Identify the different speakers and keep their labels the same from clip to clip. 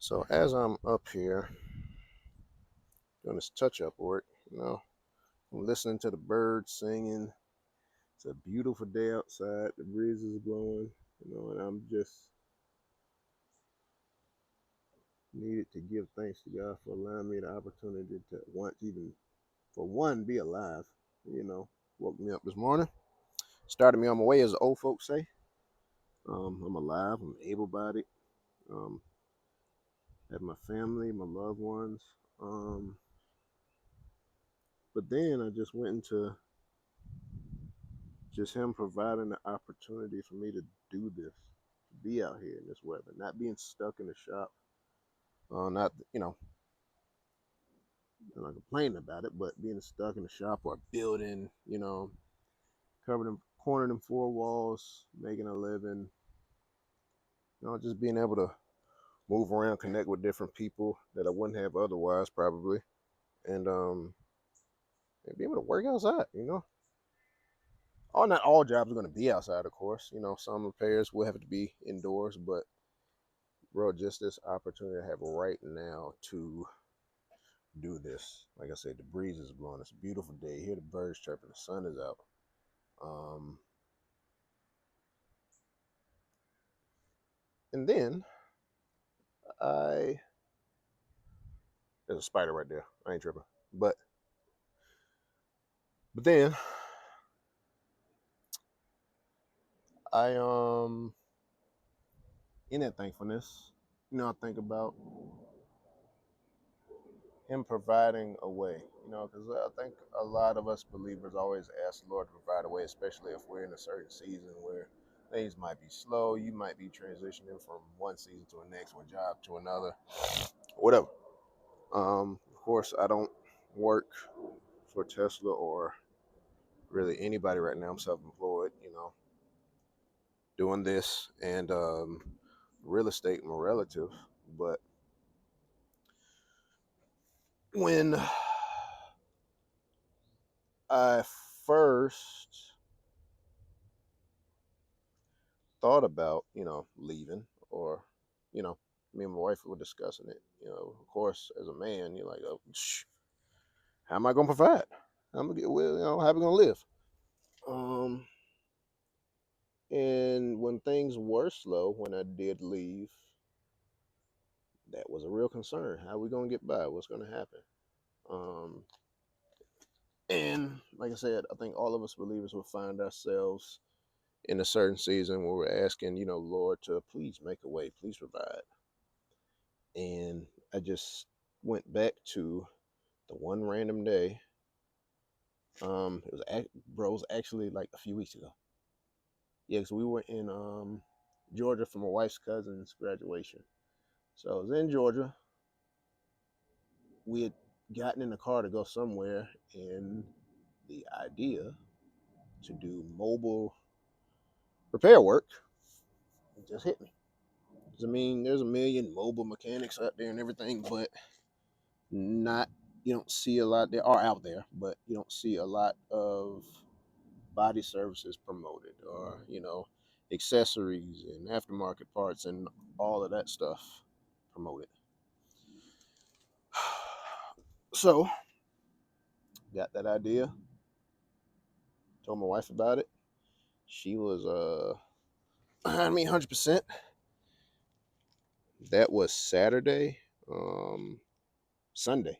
Speaker 1: So as I'm up here doing this touch-up work, I'm listening to the birds singing. It's a beautiful day outside. The breeze is blowing, and I'm just needed to give thanks to God for allowing me the opportunity to once even for one be alive. You know, woke me up this morning, started me on my way, as the old folks say. I'm alive. I'm able-bodied. Um, have my family, my loved ones. Um, but then I just went into just him providing the opportunity for me to do this, to be out here in this weather, not being stuck in the shop. Not I'm not complaining about it, but being stuck in the shop or building, covered in cornered in four walls, making a living, just being able to move around, connect with different people that I wouldn't have otherwise probably, and be able to work outside. Not all jobs are going to be outside, of course. Some repairs will have to be indoors, but bro, just this opportunity I have right now to do this. Like I said, the breeze is blowing. It's a beautiful day. Hear the birds chirping. The sun is out. Um, and then I there's a spider right there. I ain't tripping. But then I in that thankfulness, I think about him providing a way. Because I think a lot of us believers always ask the Lord to provide a way, especially if we're in a certain season where things might be slow. You might be transitioning from one season to the next, one job to another, whatever. Of course, I don't work for Tesla or really anybody right now. I'm self-employed, doing this and real estate. My relative, but when I first thought about, leaving or, you know, me and my wife were discussing it. Of course, as a man, you're like, oh, how am I gonna provide? How am I gonna get, well, how am I gonna live? Um, and when things were slow, when I did leave, that was a real concern. How are we gonna get by? What's gonna happen? Um, and like I said, I think all of us believers will find ourselves in a certain season where we're asking, Lord, to please make a way, please provide. And I just went back to the one random day. It was actually like a few weeks ago. Yeah, because we were in Georgia for my wife's cousin's graduation. So I was in Georgia. We had gotten in the car to go somewhere, and the idea to do mobile repair work just hit me. 'Cause, I mean, there's a million mobile mechanics out there and everything, but not you don't see a lot. They are out there, but you don't see a lot of body services promoted, or accessories and aftermarket parts and all of that stuff promoted. So got that idea, told my wife about it. She was I mean 100%. That was Saturday. Sunday,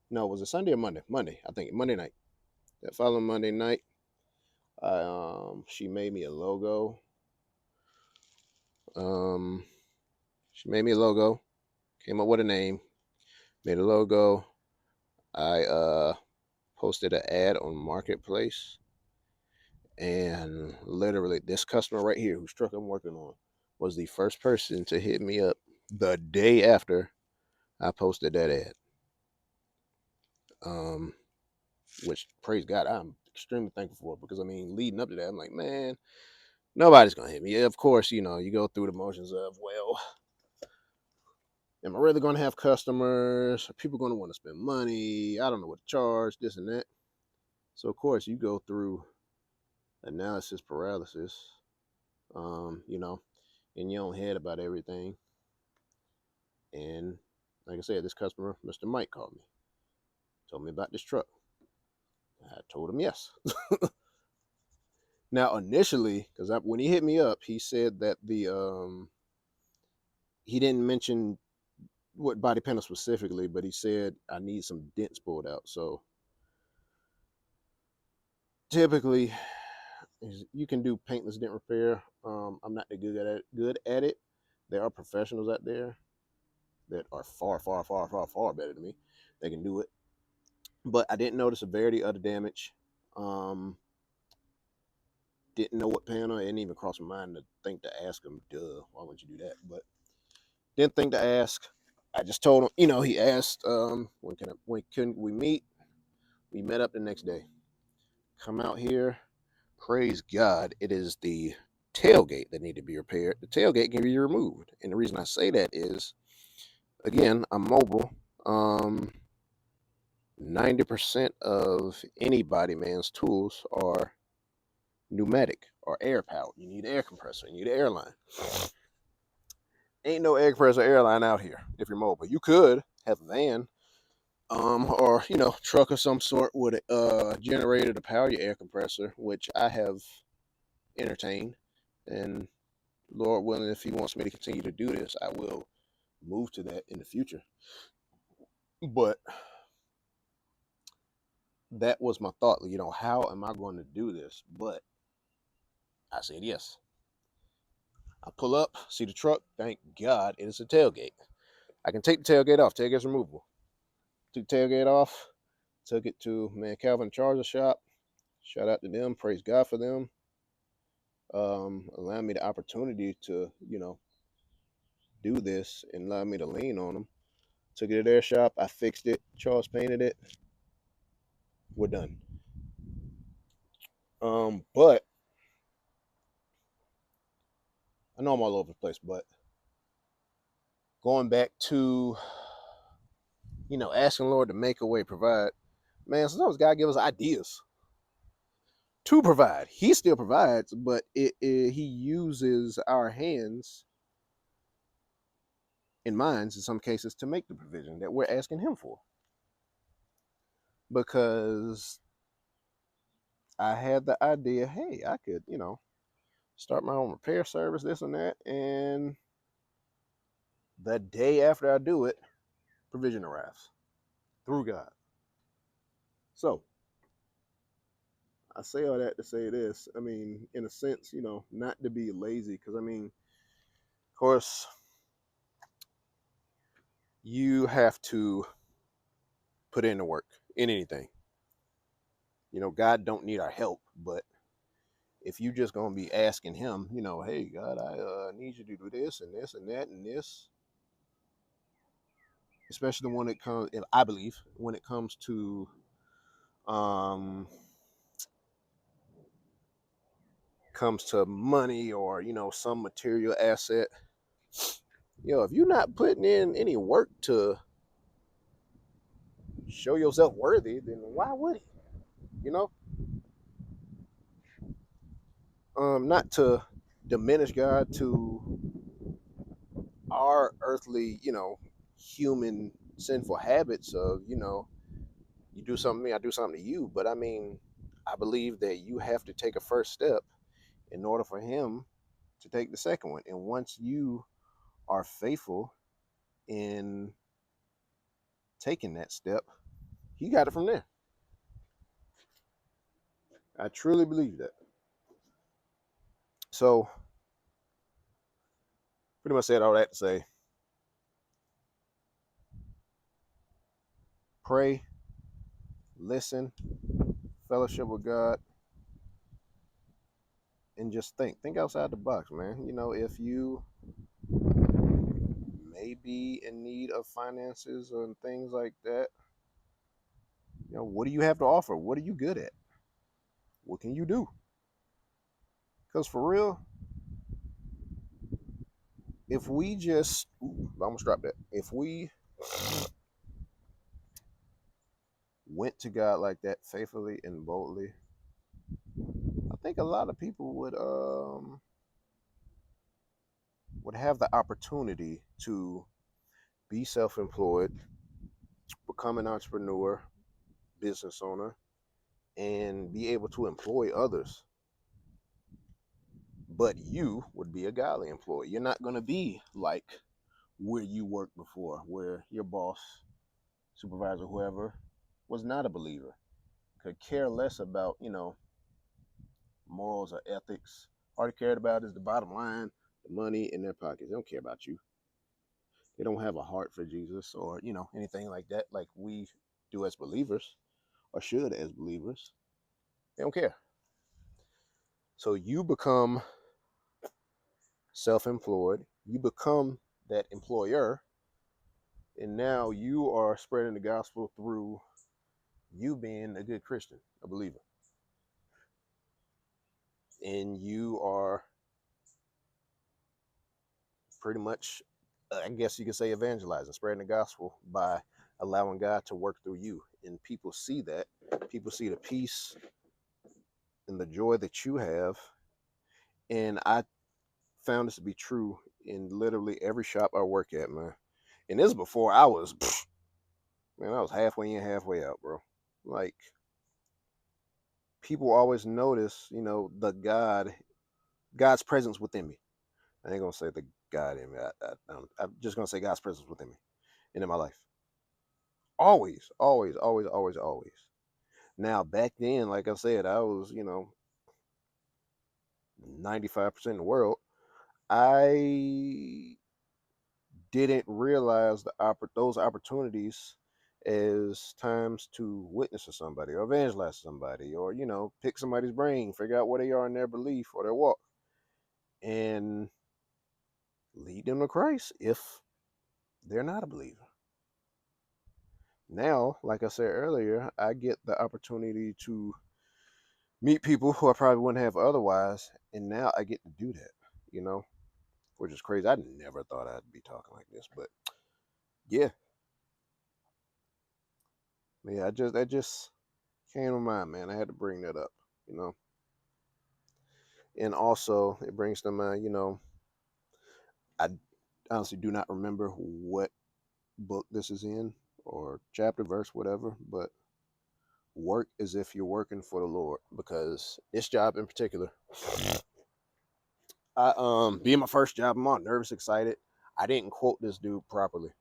Speaker 1: no, was it Sunday or Monday? Monday, I think. Monday night. That following Monday night, she made me a logo. um she made me a logo, came up with a name, made a logo. I posted an ad on Marketplace, and literally this customer right here, whose truck I'm working on, was the first person to hit me up the day after I posted that ad. Um, which, praise God, I'm extremely thankful for, because I mean, leading up to that, I'm like, man, nobody's gonna hit me. Yeah, of course, you go through the motions of, well, am I really gonna have customers? Are people gonna want to spend money? I don't know what to charge, this and that. So of course, you go through analysis paralysis, in your own head about everything. And like I said, this customer, Mr. Mike, called me, told me about this truck. I told him yes. Now, initially, because when he hit me up, he said that he didn't mention what body panel specifically, but he said I need some dents pulled out. So typically, you can do paintless dent repair. I'm not that good at it. There are professionals out there that are far, far, far, far, far better than me. They can do it, but I didn't know the severity of the damage. Um, didn't know what panel. It didn't even cross my mind to think to ask him. Duh, why would you do that? But didn't think to ask. I just told him. He asked, when can we meet? We met up the next day. Come out here. Praise God, it is the tailgate that need to be repaired. The tailgate can be removed, and the reason I say that is, again, I'm mobile. 90% of any body man's tools are pneumatic or air powered. You need an air compressor. You need an airline. Ain't no air compressor airline out here if you're mobile. You could have a van, or truck of some sort with a generator to power your air compressor, which I have entertained. And Lord willing, if He wants me to continue to do this, I will move to that in the future. But that was my thought. How am I going to do this? But I said yes. I pull up, see the truck. Thank God it is a tailgate. I can take the tailgate off. Tailgate's removable. Took the tailgate off. Took it to Calvin Charger shop. Shout out to them. Praise God for them. Allowing me the opportunity to, do this and allow me to lean on them. Took it to their shop. I fixed it. Charles painted it. We're done. But I know I'm all over the place, but going back to, asking Lord to make a way, provide. Man, sometimes God gives us ideas to provide. He still provides, but He uses our hands and minds in some cases to make the provision that we're asking Him for. Because I had the idea, hey, I could, start my own repair service, this and that, and the day after I do it, provision arrives through God. So I say all that to say this. I mean, in a sense, not to be lazy, because of course, you have to put in the work in anything. God don't need our help, but if you just gonna be asking Him, hey God, I need you to do this and this and that and this, especially when it comes, I believe, when it comes to um money or some material asset. If you're not putting in any work to show yourself worthy, then why would He? You know, not to diminish God to our earthly, human sinful habits of, you do something to me, I do something to you. But I believe that you have to take a first step in order for Him to take the second one. And once you are faithful in taking that step, He got it from there. I truly believe that. So, pretty much said all that to say, pray, listen, fellowship with God, and just think outside the box, man. If you may be in need of finances and things like that, what do you have to offer? What are you good at? What can you do? Because for real, if we just, I almost dropped that. If we went to God like that faithfully and boldly, I think a lot of people would have the opportunity to be self-employed, become an entrepreneur, business owner, and be able to employ others. But you would be a godly employee. You're not going to be like where you worked before, where your boss, supervisor, whoever, was not a believer, could care less about, morals or ethics. All they cared about is the bottom line, the money in their pockets. They don't care about you. They don't have a heart for Jesus or, anything like that, like we do as believers or should as believers. They don't care. So you become self employed, you become that employer, and now you are spreading the gospel through you being a good Christian, a believer. And you are pretty much, I guess you could say, evangelizing, spreading the gospel by allowing God to work through you. And people see that. People see the peace and the joy that you have. And I found this to be true in literally every shop I work at, man. And this is before I was, man, I was halfway in, halfway out, bro. Like, people always notice, God's presence within me. I ain't gonna say the God in me. I'm just gonna say God's presence within me and in my life. Always, always, always, always, always. Now, back then, like I said, I was, 95% of the world. I didn't realize those opportunities as times to witness to somebody or evangelize to somebody or, pick somebody's brain, figure out where they are in their belief or their walk, and lead them to Christ if they're not a believer. Now, like I said earlier, I get the opportunity to meet people who I probably wouldn't have otherwise, and now I get to do that, you know, which is crazy. I never thought I'd be talking like this, but yeah, yeah, that just came to mind, man. I had to bring that up, you know, and also it brings to mind, I honestly do not remember what book this is in or chapter, verse, whatever, but work as if you're working for the Lord, because this job in particular, being my first job, I'm all nervous, excited. I didn't quote this dude properly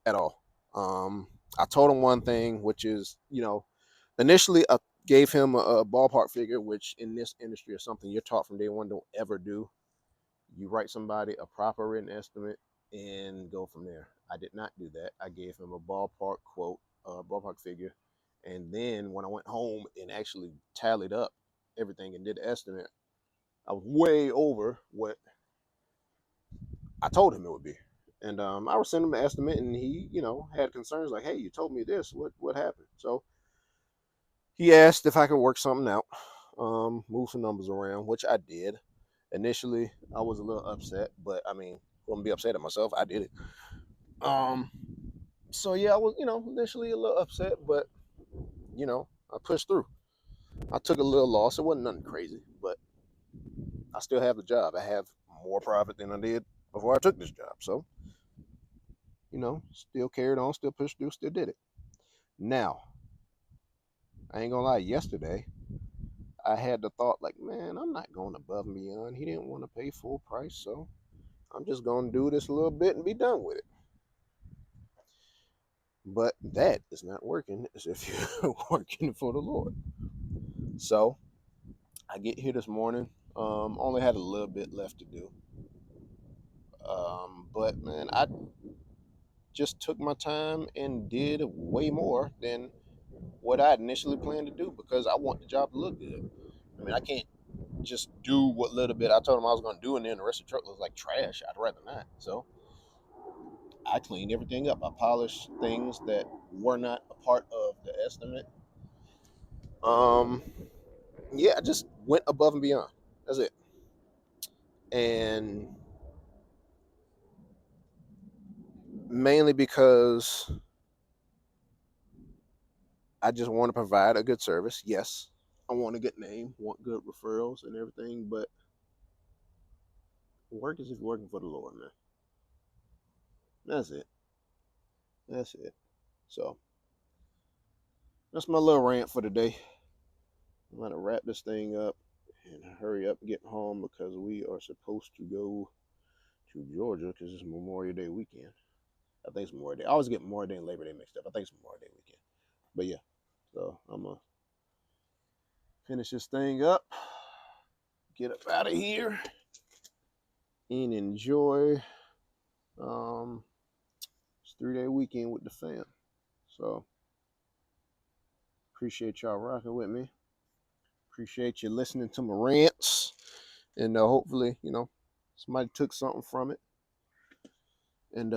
Speaker 1: at all. I told him one thing, which is, initially I gave him a ballpark figure, which in this industry is something you're taught from day one, don't ever do. You write somebody a proper written estimate and go from there. I did not do that. I gave him a ballpark quote, ballpark figure. And then when I went home and actually tallied up everything and did the estimate, I was way over what I told him it would be. And I was sending him an estimate, and he, had concerns like, "Hey, you told me this. What happened?" So he asked if I could work something out, move some numbers around, which I did. Initially, I was a little upset, but I mean, wouldn't be upset at myself. I did it. Um, so yeah, I was, initially a little upset, but I pushed through. I took a little loss. It wasn't nothing crazy, but I still have the job. I have more profit than I did before I took this job. So, still carried on, still pushed through, still did it. Now, I ain't gonna lie, yesterday I had the thought like, man, I'm not going above and beyond. He didn't want to pay full price, so I'm just gonna do this a little bit and be done with it. But that is not working as if you're working for the Lord. So I get here this morning. Only had a little bit left to do. But man, I just took my time and did way more than what I initially planned to do because I want the job to look good. I mean, I can't just do what little bit I told him I was going to do, and then the rest of the truck looks like trash. I'd rather not. So I cleaned everything up. I polished things that were not a part of the estimate. Um, yeah, I just went above and beyond. That's it. And mainly because I just want to provide a good service. Yes, I want a good name, want good referrals and everything, but work is if you're working for the Lord, man. That's it. That's it. So that's my little rant for today. I'm gonna wrap this thing up and hurry up and get home because we are supposed to go to Georgia because it's Memorial Day weekend. I think it's Memorial Day. I always get Memorial Day and Labor Day mixed up. I think it's Memorial Day weekend. But yeah, so I'm gonna finish this thing up, get up out of here, and enjoy this 3-day weekend with the fam. So appreciate y'all rocking with me. Appreciate you listening to my rants, and hopefully, somebody took something from it. And